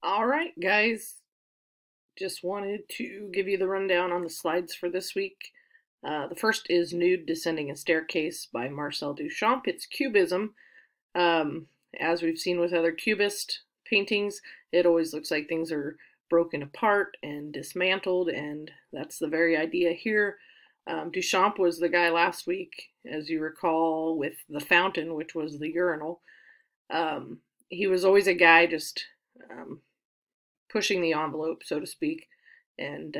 All right, guys. Just wanted to give you the rundown on the slides for this week. The first is Nude Descending a Staircase by Marcel Duchamp. It's Cubism. As we've seen with other Cubist paintings, it always looks like things are broken apart and dismantled, and that's the very idea here. Duchamp was the guy last week, as you recall, with the fountain, which was the urinal. He was always a guy just pushing the envelope, so to speak, and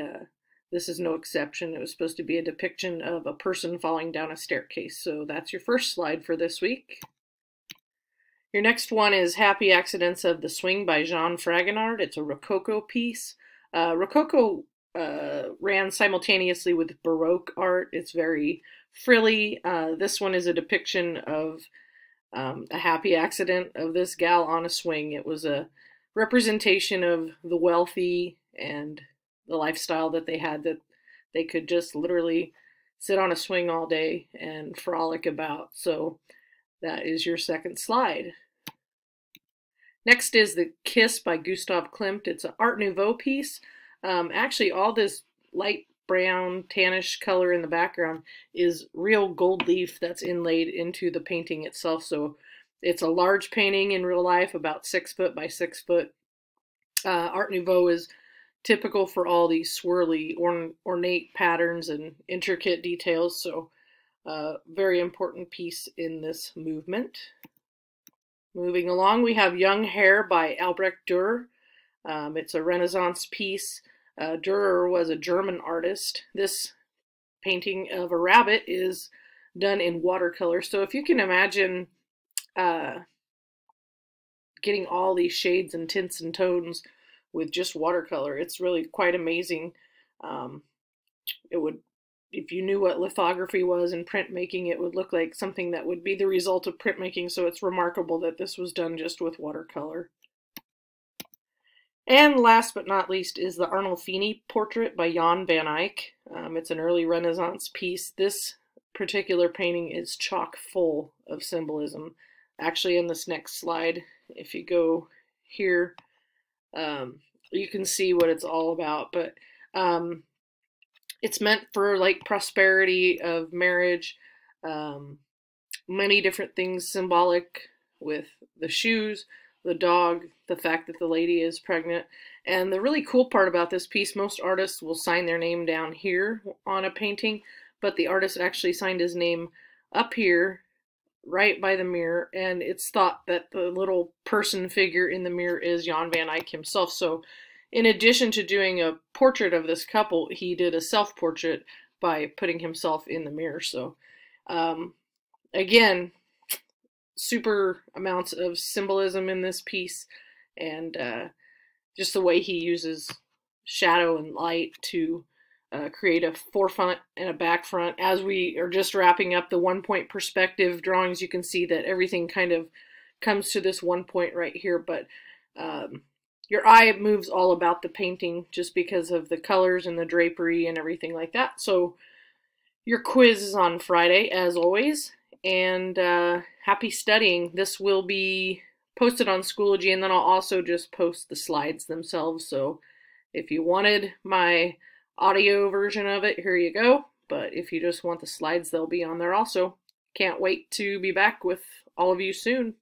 this is no exception. It was supposed to be a depiction of a person falling down a staircase, so that's your first slide for this week. Your next one is Happy Accidents of the Swing by Jean Fragonard. It's a Rococo piece. Rococo ran simultaneously with Baroque art. It's very frilly. This one is a depiction of a happy accident of this gal on a swing. It was a representation of the wealthy and the lifestyle that they had, that they could just literally sit on a swing all day and frolic about. So that is your second slide. Next is The Kiss by Gustav Klimt. It's an Art Nouveau piece. Actually, all this light brown, tannish color in the background is real gold leaf that's inlaid into the painting itself. So it's a large painting in real life, about 6 foot by 6 foot. Art Nouveau is typical for all these swirly, ornate patterns and intricate details. So very important piece in this movement. Moving along, we have Young Hair by Albrecht Dürer. It's a Renaissance piece. Dürer was a German artist. This painting of a rabbit is done in watercolor. So if you can imagine getting all these shades and tints and tones with just watercolor, it's really quite amazing. It would, if you knew what lithography was in printmaking, it would look like something that would be the result of printmaking. So it's remarkable that this was done just with watercolor. And last but not least is the Arnolfini portrait by Jan van Eyck. It's an early Renaissance piece. This particular painting is chock full of symbolism. Actually, in this next slide, if you go here, you can see what it's all about. But it's meant for like prosperity of marriage, many different things symbolic with the shoes, the dog, the fact that the lady is pregnant. And the really cool part about this piece, most artists will sign their name down here on a painting, but the artist actually signed his name up here right by the mirror, and it's thought that the little person figure in the mirror is Jan van Eyck himself. So in addition to doing a portrait of this couple, he did a self-portrait by putting himself in the mirror. So again, super amounts of symbolism in this piece, and just the way he uses shadow and light to create a forefront and a back front. As we are just wrapping up the 1-point perspective drawings, you can see that everything kind of comes to this 1 point right here, but your eye moves all about the painting just because of the colors and the drapery and everything like that. So your quiz is on Friday, as always, and happy studying. This will be posted on Schoology, and then I'll also just post the slides themselves. So if you wanted my audio version of it, here you go. But if you just want the slides, they'll be on there also. Can't wait to be back with all of you soon.